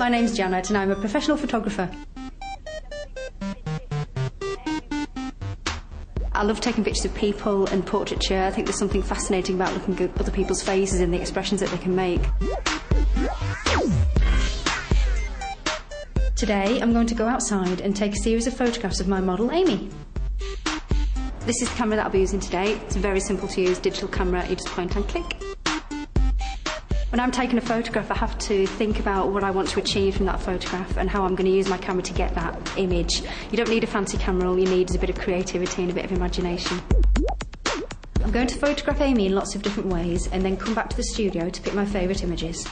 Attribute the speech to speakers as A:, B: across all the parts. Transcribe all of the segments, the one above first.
A: my name's Janet and I'm a professional photographer. I love taking pictures of people and portraiture. I think there's something fascinating about looking at other people's faces and the expressions that they can make. Today I'm going to go outside and take a series of photographs of my model Amy. This is the camera that I'll be using today. It's very simple to use, digital camera, you just point and click. When I'm taking a photograph, I have to think about what I want to achieve from that photograph and how I'm going to use my camera to get that image. You don't need a fancy camera, all you need is a bit of creativity and a bit of imagination. I'm going to photograph Amy in lots of different ways and then come back to the studio to pick my favourite images.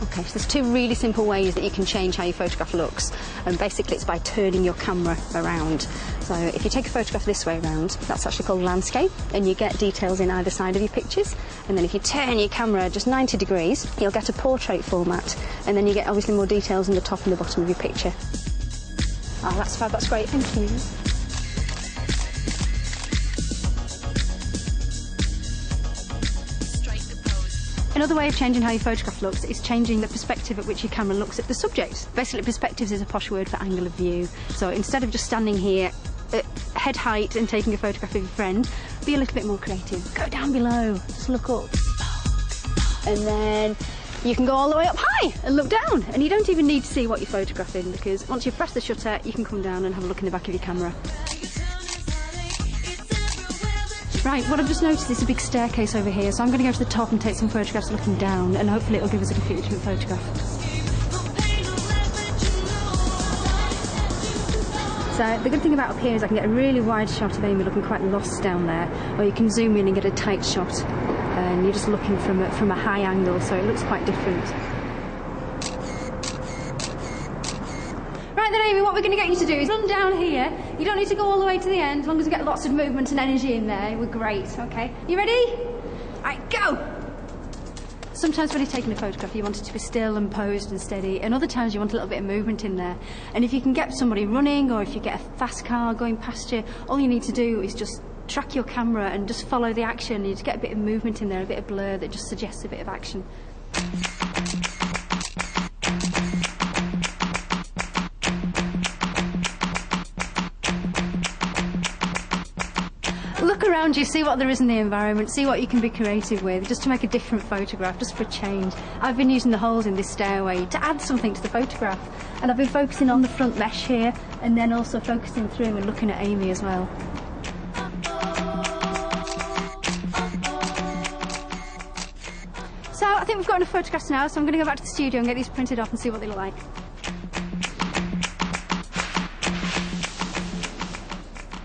A: Okay, so there's two really simple ways that you can change how your photograph looks, and basically it's by turning your camera around. So if you take a photograph this way around, that's actually called landscape, and you get details in either side of your pictures. And then if you turn your camera just 90 degrees, you'll get a portrait format, and then you get obviously more details in the top and the bottom of your picture. Oh, that's fab, that's great, thank you. Another way of changing how your photograph looks is changing the perspective at which your camera looks at the subject. Basically, perspectives is a posh word for angle of view. So instead of just standing here at head height and taking a photograph of your friend, be a little bit more creative. Go down below, just look up. And then you can go all the way up high and look down. And you don't even need to see what you're photographing, because once you press the shutter, you can come down and have a look in the back of your camera. Right, what I've just noticed is a big staircase over here, so I'm going to go to the top and take some photographs looking down, and hopefully it'll give us a completely different photograph. So the good thing about up here is I can get a really wide shot of Amy looking quite lost down there, or you can zoom in and get a tight shot, and you're just looking from a high angle, so it looks quite different. Right then, Amy, what we're going to get you to do is run down here. You don't need to go all the way to the end. As long as we get lots of movement and energy in there, we're great, okay? You ready? Right, go! Sometimes when you're taking a photograph, you want it to be still and posed and steady, and other times you want a little bit of movement in there. And if you can get somebody running, or if you get a fast car going past you, all you need to do is just track your camera and just follow the action. You just get a bit of movement in there, a bit of blur that just suggests a bit of action. Look around you, see what there is in the environment, see what you can be creative with, just to make a different photograph, just for a change. I've been using the holes in this stairway to add something to the photograph, and I've been focusing on the front mesh here, and then also focusing through and looking at Amy as well. So I think we've got enough photographs now, so I'm going to go back to the studio and get these printed off and see what they look like.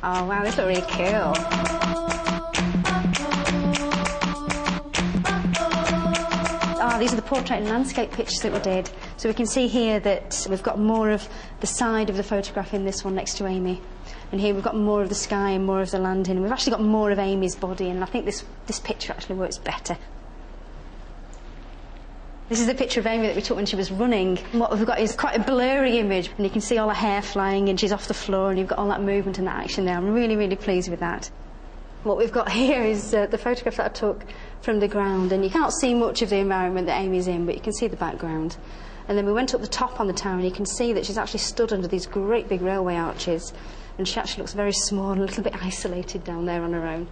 A: Oh wow, this looks really cool. Ah, these are the portrait and landscape pictures that we did. So we can see here that we've got more of the side of the photograph in this one next to Amy. And here we've got more of the sky and more of the landing. We've actually got more of Amy's body, and I think this picture actually works better. This is a picture of Amy that we took when she was running. And what we've got is quite a blurry image, and you can see all her hair flying and she's off the floor, and you've got all that movement and that action there. I'm really, really pleased with that. What we've got here is the photograph that I took from the ground, and you can't see much of the environment that Amy's in, but you can see the background. And then we went up the top on the tower, and you can see that she's actually stood under these great big railway arches, and she actually looks very small and a little bit isolated down there on her own.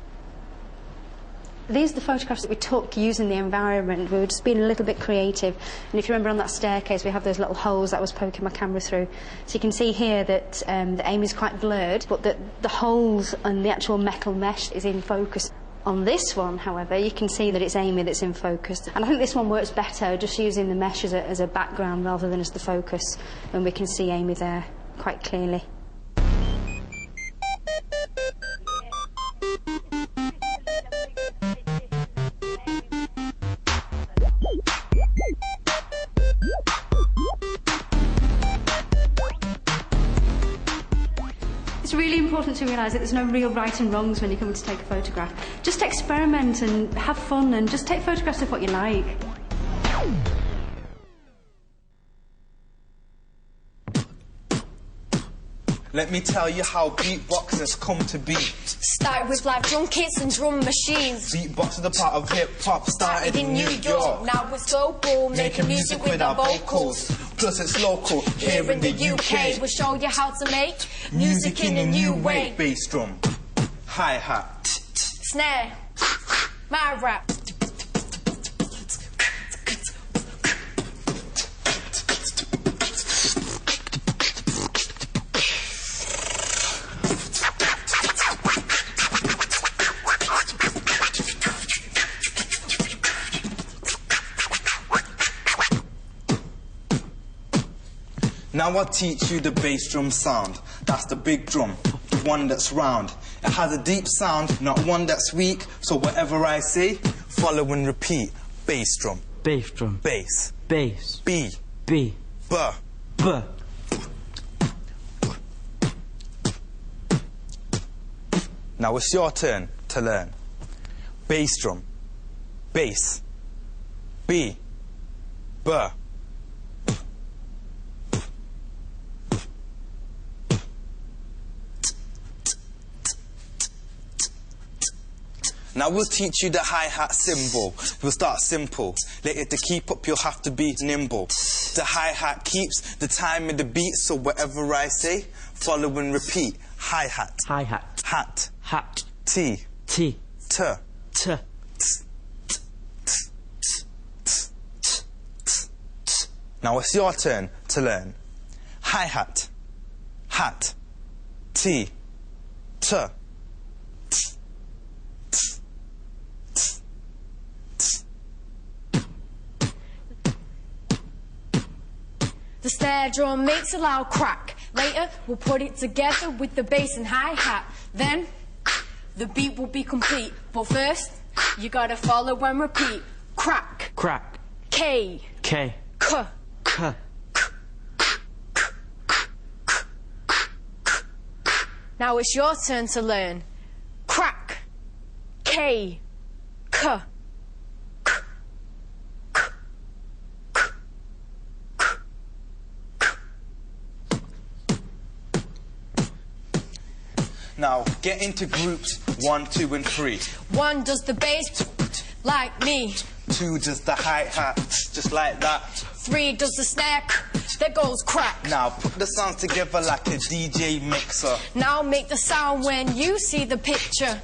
A: These are the photographs that we took using the environment. We were just being a little bit creative. And if you remember on that staircase, we have those little holes that I was poking my camera through. So you can see here that the Amy's quite blurred, but that the holes and the actual metal mesh is in focus. On this one, however, you can see that it's Amy that's in focus. And I think this one works better, just using the mesh as a background rather than as the focus. And we can see Amy there quite clearly. It's really important to realise that there's no real right and wrongs when you come to take a photograph. Just experiment and have fun, and just take photographs of what you like.
B: Let me tell you how beatboxers come to be.
C: Started with live drum kits and drum machines.
B: Beatbox is a part of hip-hop, started in New York.
C: Now it's global, making music with our vocals.
B: Plus it's local, here in the UK.
C: We'll show you how to make music in a new way.
B: Bass drum, hi-hat,
C: snare, my rap.
B: Now I'll teach you the bass drum sound. That's the big drum, the one that's round. It has a deep sound, not one that's weak. So whatever I say, follow and repeat. Bass drum.
D: Bass drum.
B: Bass.
D: Bass.
B: B.
D: B.
B: B.
D: B.
B: Now it's your turn to learn. Bass drum. Bass. B. B. Now we'll teach you the hi-hat symbol. We'll start simple. Later to keep up you'll have to be nimble. The hi-hat keeps the time in the beat, so whatever I say, follow and repeat. Hi-hat.
D: Hi-hat.
B: Hat.
D: Hat.
B: T.
D: T.
B: T.
D: T.
B: Now it's your turn to learn. Hi-hat. Hat. T. T.
C: The snare drum makes a loud crack. Later, we'll put it together with the bass and hi-hat. Then, the beat will be complete. But first, you gotta follow and repeat. Crack.
D: Crack.
C: K.
D: K.
C: K.
D: K.
C: Now it's your turn to learn. Crack. K. K.
B: Now get into groups 1, 2 and 3.
C: 1 does the bass, like me.
B: 2 does the hi-hat, just like that.
C: 3 does the snare, there goes crack.
B: Now put the sounds together like a DJ mixer.
C: Now make the sound when you see the picture.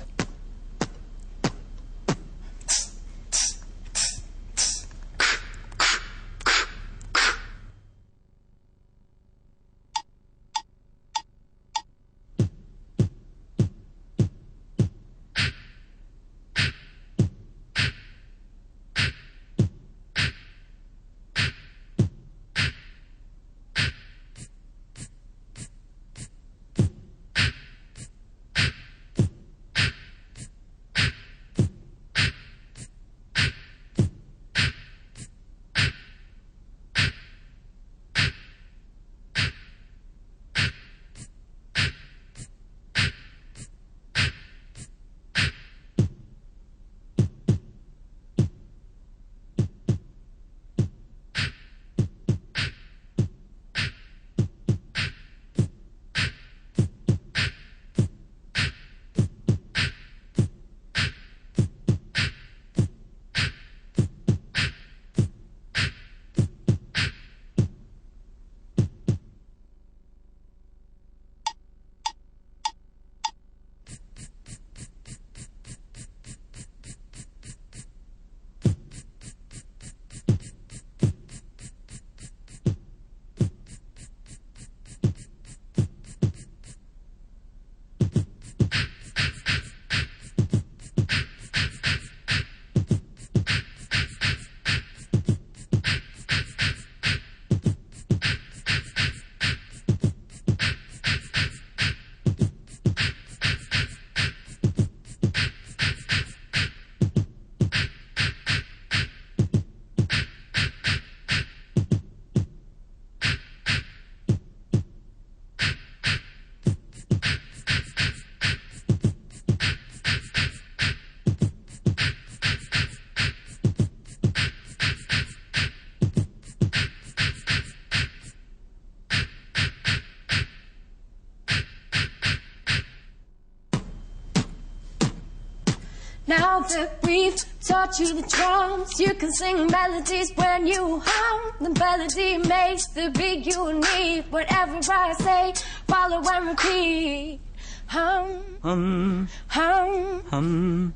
C: Now that we've taught you the drums, you can sing melodies when you hum. The melody makes the beat you need. Whatever I say, follow and repeat. Hum, hum, hum, hum.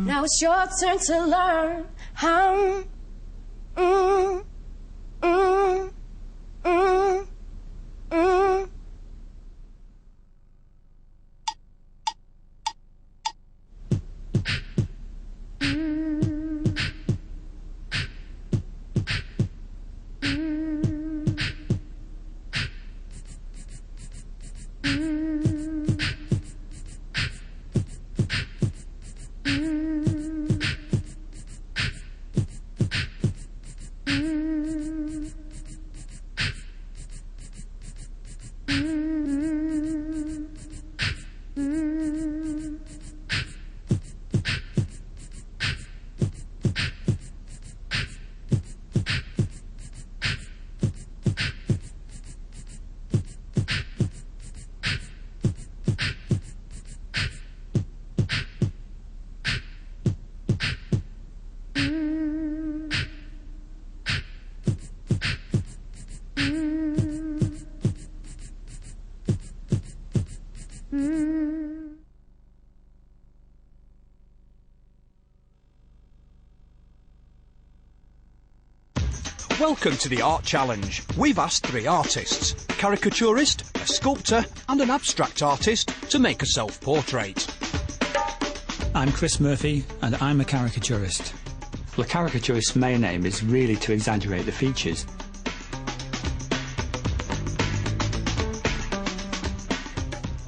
C: Now it's your turn to learn. Hum,
D: Welcome to the Art Challenge. We've asked 3 artists, a caricaturist, a sculptor and an abstract artist, to make a self-portrait.
E: I'm Chris Murphy and I'm a caricaturist. Well, a caricaturist's main aim is really to exaggerate the features.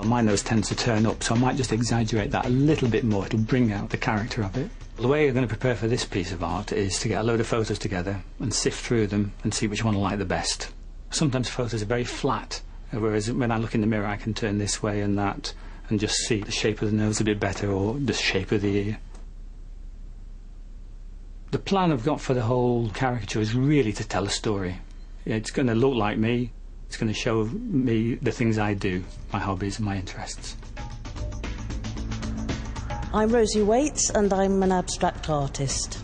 E: My nose tends to turn up, so I might just exaggerate that a little bit more to bring out the character of it. The way I'm going to prepare for this piece of art is to get a load of photos together and sift through them and see which one I like the best. Sometimes photos are very flat, whereas when I look in the mirror I can turn this way and that and just see the shape of the nose a bit better or the shape of the ear. The plan I've got for the whole caricature is really to tell a story. It's going to look like me, it's going to show me the things I do, my hobbies and my interests.
F: I'm Rosie Waits and I'm an abstract artist.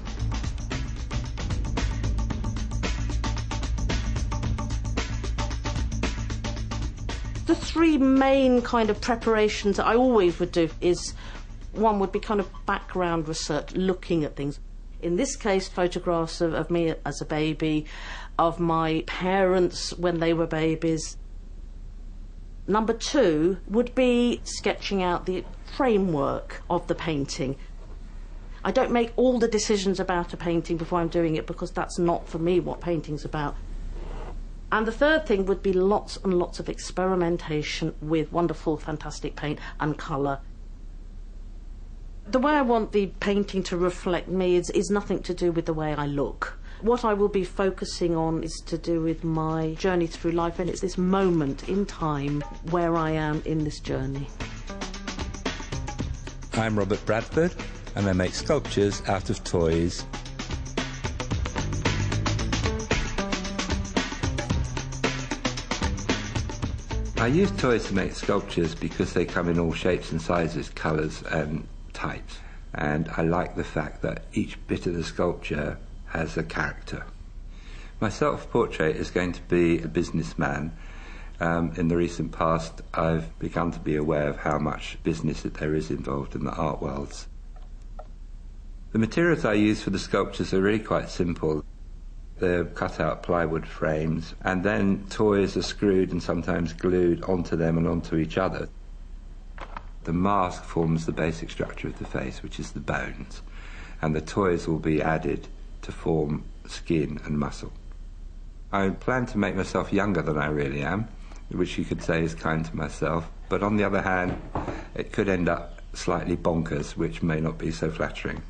F: The 3 main kind of preparations that I always would do is, one would be kind of background research, looking at things. In this case, photographs of me as a baby, of my parents when they were babies. Number 2 would be sketching out the framework of the painting. I don't make all the decisions about a painting before I'm doing it because that's not for me what painting's about. And the 3rd thing would be lots and lots of experimentation with wonderful, fantastic paint and colour. The way I want the painting to reflect me is nothing to do with the way I look. What I will be focusing on is to do with my journey through life, and it's this moment in time where I am in this journey.
G: I'm Robert Bradford, and I make sculptures out of toys. I use toys to make sculptures because they come in all shapes and sizes, colours and types. And I like the fact that each bit of the sculpture has a character. My self-portrait is going to be a businessman. In the recent past, I've begun to be aware of how much business that there is involved in the art worlds. The materials I use for the sculptures are really quite simple. They're cut-out plywood frames, and then toys are screwed and sometimes glued onto them and onto each other. The mask forms the basic structure of the face, which is the bones, and the toys will be added to form skin and muscle. I plan to make myself younger than I really am, which you could say is kind to myself, but on the other hand, it could end up slightly bonkers, which may not be so flattering.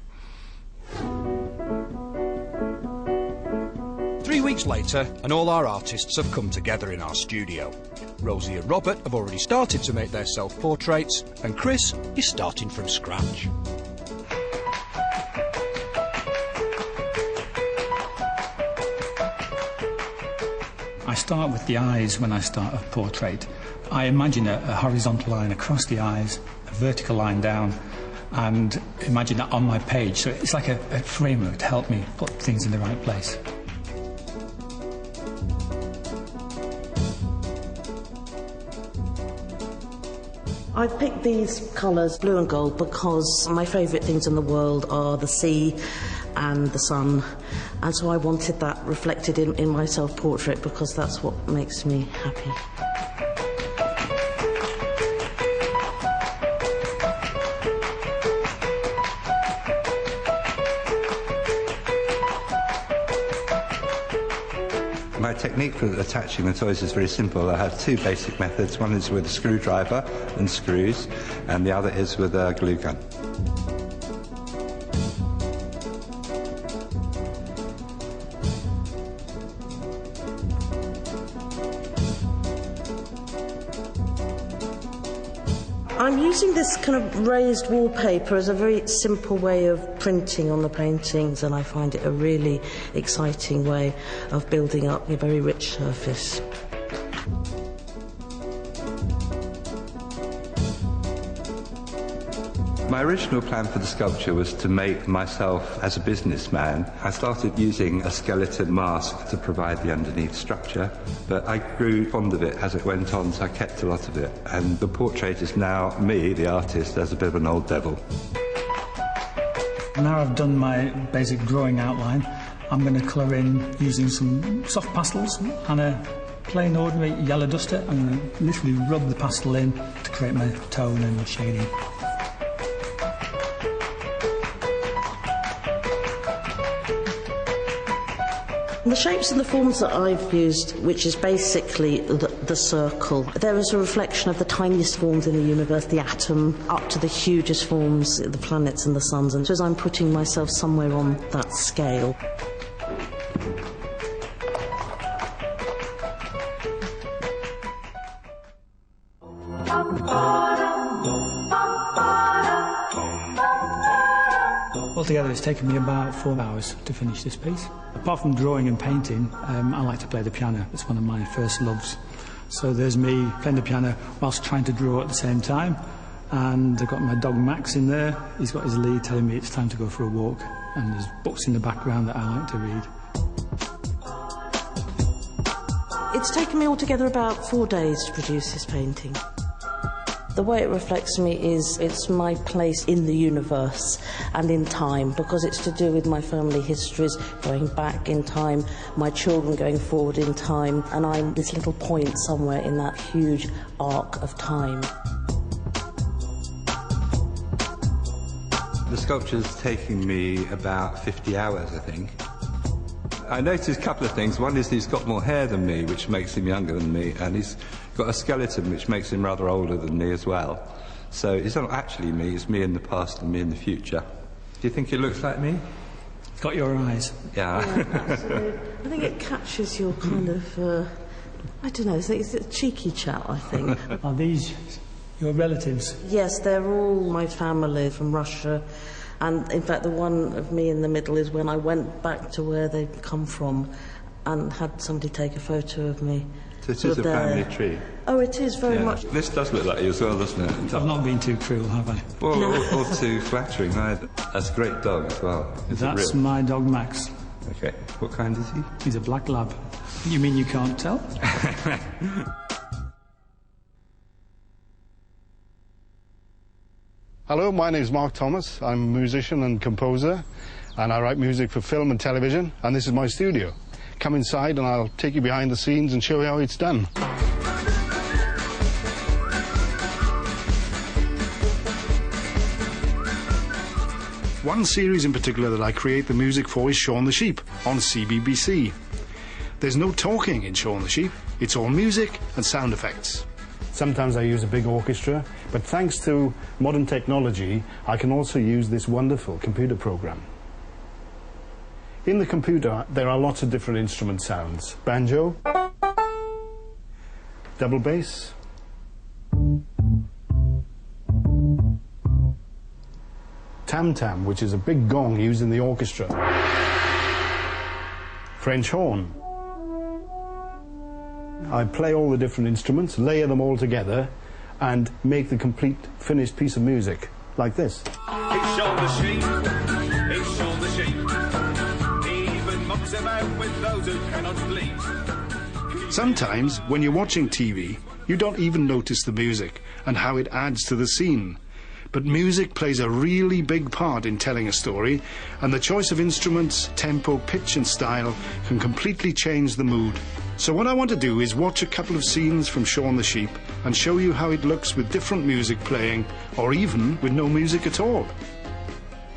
D: 3 weeks later, and all our artists have come together in our studio. Rosie and Robert have already started to make their self-portraits, and Chris is starting from scratch.
E: I start with the eyes when I start a portrait. I imagine a horizontal line across the eyes a vertical line down and imagine that on my page. So it's like a framework to help me put things in the right place.
F: I picked these colours, blue and gold, because my favourite things in the world are the sea and the sun, and so I wanted that reflected in my self-portrait because that's what makes me happy.
G: My technique for attaching the toys is very simple. I have two basic methods. One is with a screwdriver and screws, and the other is with a glue gun.
F: I'm using this kind of raised wallpaper as a very simple way of printing on the paintings, and I find it a really exciting way of building up a very rich surface.
G: My original plan for the sculpture was to make myself as a businessman. I started using a skeleton mask to provide the underneath structure, but I grew fond of it as it went on, so I kept a lot of it. And the portrait is now me, the artist, as a bit of an old devil.
E: Now I've done my basic drawing outline, I'm going to colour in using some soft pastels and a plain ordinary yellow duster. I'm going to literally rub the pastel in to create my tone and shading.
F: The shapes and the forms that I've used, which is basically the circle, there is a reflection of the tiniest forms in the universe, the atom, up to the hugest forms, the planets and the suns, and so as I'm putting myself somewhere on that scale.
E: Altogether, it's taken me about 4 hours to finish this piece. Apart from drawing and painting, I like to play the piano. It's one of my first loves. So there's me playing the piano whilst trying to draw at the same time. And I've got my dog Max in there. He's got his lead telling me it's time to go for a walk. And there's books in the background that I like to read.
F: It's taken me altogether about 4 days to produce this painting. The way it reflects me is it's my place in the universe and in time, because it's to do with my family histories going back in time, my children going forward in time, and I'm this little point somewhere in that huge arc of time.
G: The sculpture's taking me about 50 hours, I think. I noticed a couple of things. One is he's got more hair than me, which makes him younger than me, and he's got a skeleton which makes him rather older than me as well. So it's not actually me, it's me in the past and me in the future. Do you think it looks like me?
E: Got your eyes.
G: Yeah.
F: Absolutely. I think it catches your kind of, I don't know, it's a cheeky chat, I think.
E: Are these your relatives?
F: Yes, they're all my family from Russia. And in fact, the one of me in the middle is when I went back to where they'd come from and had somebody take a photo of me.
G: So it is a family tree.
F: Oh, it is very much.
G: This does look like you as well, doesn't it?
E: I've not been too cruel, have I?
G: Well, or too flattering either. That's a great dog as well.
E: That's my dog Max.
G: Okay. What kind is he?
E: He's a black lab. You mean you can't tell?
H: Hello, my name is Mark Thomas. I'm a musician and composer, and I write music for film and television, and this is my studio. Come inside and I'll take you behind the scenes and show you how it's done. One series in particular that I create the music for is Shaun the Sheep on CBBC. There's no talking in Shaun the Sheep, it's all music and sound effects. Sometimes I use a big orchestra, but thanks to modern technology, I can also use this wonderful computer program. In the computer, there are lots of different instrument sounds. Banjo, double bass, tam-tam, which is a big gong used in the orchestra, French horn. I play all the different instruments, layer them all together, and make the complete finished piece of music, like this.
I: It's Shaun the Sheep, it's Shaun the Sheep, even mocks about with those who cannot bleed.
H: Sometimes, when you're watching TV, you don't even notice the music and how it adds to the scene. But music plays a really big part in telling a story, and the choice of instruments, tempo, pitch and style can completely change the mood. So what I want to do is watch a couple of scenes from Shaun the Sheep and show you how it looks with different music playing, or even with no music at all.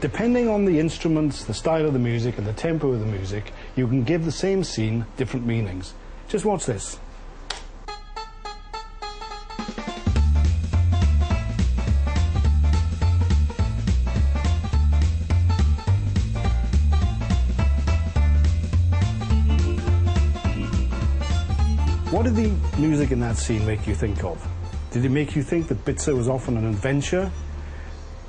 H: Depending on the instruments, the style of the music and the tempo of the music, you can give the same scene different meanings. Just watch this. What did the music in that scene make you think of? Did it make you think that Bitzer was off on an adventure?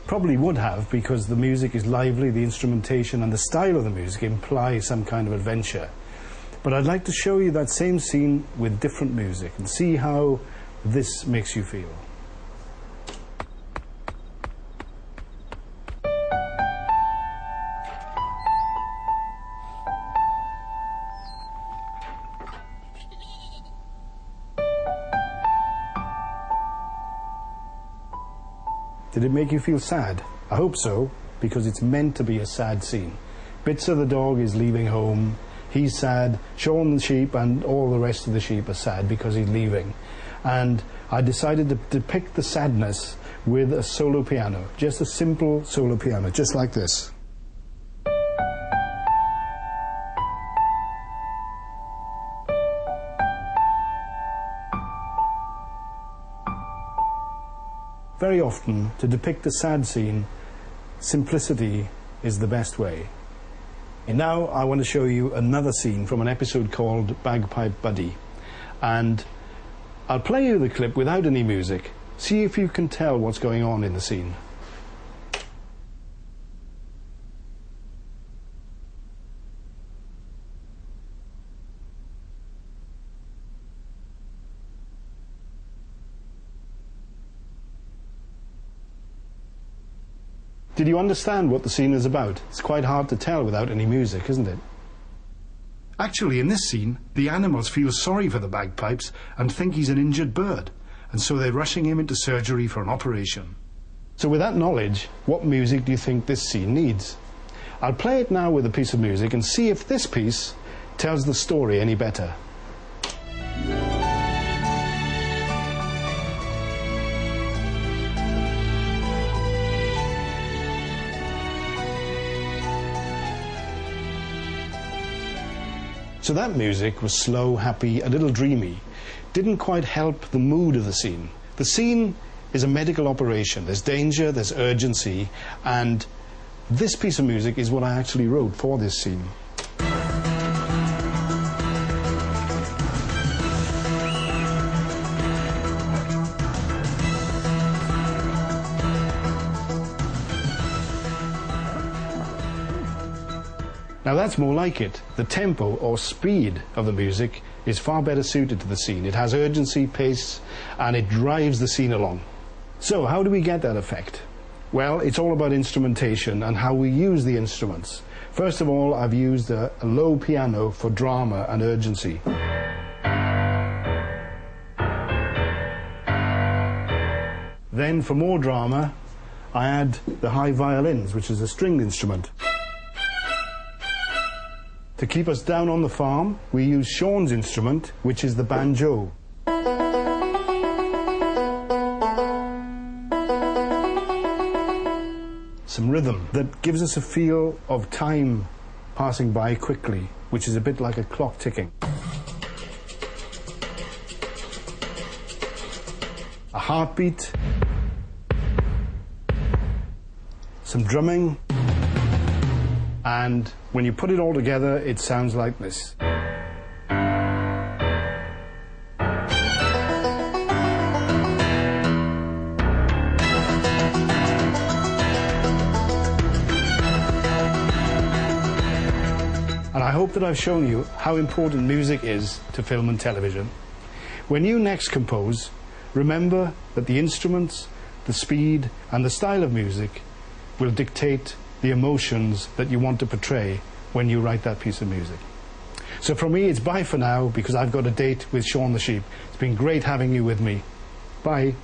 H: Probably would have, because the music is lively, the instrumentation and the style of the music imply some kind of adventure. But I'd like to show you that same scene with different music and see how this makes you feel. Did it make you feel sad? I hope so, because it's meant to be a sad scene. Bitzer the dog is leaving home. He's sad. Shaun the sheep and all the rest of the sheep are sad because he's leaving. And I decided to depict the sadness with a solo piano, just a simple solo piano, just like this. Very often, to depict a sad scene, simplicity is the best way. And now I want to show you another scene from an episode called Bagpipe Buddy. And I'll play you the clip without any music. See if you can tell what's going on in the scene. Did you understand what the scene is about? It's quite hard to tell without any music, isn't it? Actually, in this scene, the animals feel sorry for the bagpipes and think he's an injured bird, and so they're rushing him into surgery for an operation. So with that knowledge, what music do you think this scene needs? I'll play it now with a piece of music and see if this piece tells the story any better. So that music was slow, happy, a little dreamy. Didn't quite help the mood of the scene. The scene is a medical operation. There's danger, there's urgency, and this piece of music is what I actually wrote for this scene. Now that's more like it. The tempo or speed of the music is far better suited to the scene. It has urgency, pace, and it drives the scene along. So how do we get that effect? Well, it's all about instrumentation and how we use the instruments. First of all, I've used a low piano for drama and urgency. Then for more drama, I add the high violins, which is a stringed instrument. To keep us down on the farm, we use Shaun's instrument, which is the banjo. Some rhythm that gives us a feel of time passing by quickly, which is a bit like a clock ticking. A heartbeat, some drumming, and when you put it all together, it sounds like this. And I hope that I've shown you how important music is to film and television. When you next compose, remember that the instruments, the speed and the style of music will dictate the emotions that you want to portray when you write that piece of music. So from me, it's bye for now, because I've got a date with Shaun the Sheep. It's been great having you with me. Bye.